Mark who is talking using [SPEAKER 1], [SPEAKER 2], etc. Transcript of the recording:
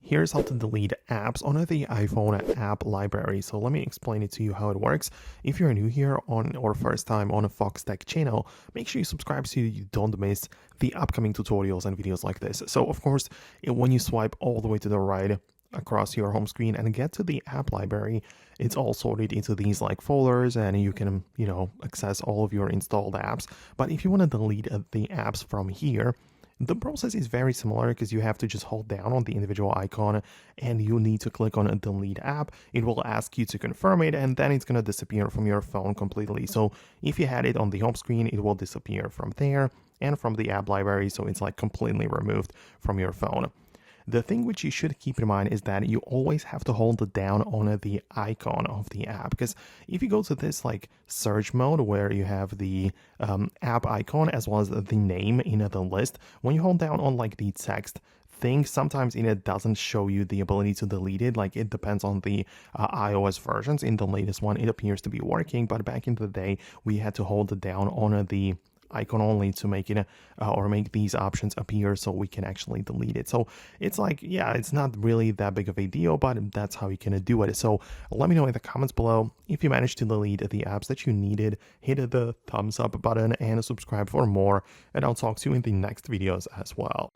[SPEAKER 1] Here's how to delete apps on the iPhone app library. So let me explain it to you how it works. If you're new here on or first time on a Foxtecc channel, make sure you subscribe so you don't miss the upcoming tutorials and videos like this. So of course, when you swipe all the way to the right across your home screen and get to the app library, it's all sorted into these like folders, and you can, access all of your installed apps. But if you want to delete the apps from here, the process is very similar because you have to just hold down on the individual icon and you need to click on a delete app. It will ask you to confirm it, and then it's going to disappear from your phone completely. So if you had it on the home screen, it will disappear from there and from the app library. So it's like completely removed from your phone. The thing which you should keep in mind is that you always have to hold it down on the icon of the app, because if you go to this like search mode where you have the app icon as well as the name in the list, when you hold down on like the text thing, sometimes it doesn't show you the ability to delete it. Like, it depends on the iOS versions. In the latest one, it appears to be working, but back in the day, we had to hold it down on the icon only to make it or make these options appear so we can actually delete it. So it's like, yeah, it's not really that big of a deal, but that's how you can do it. So let me know in the comments below if you managed to delete the apps that you needed. Hit the thumbs up button and subscribe for more, and I'll talk to you in the next videos as well.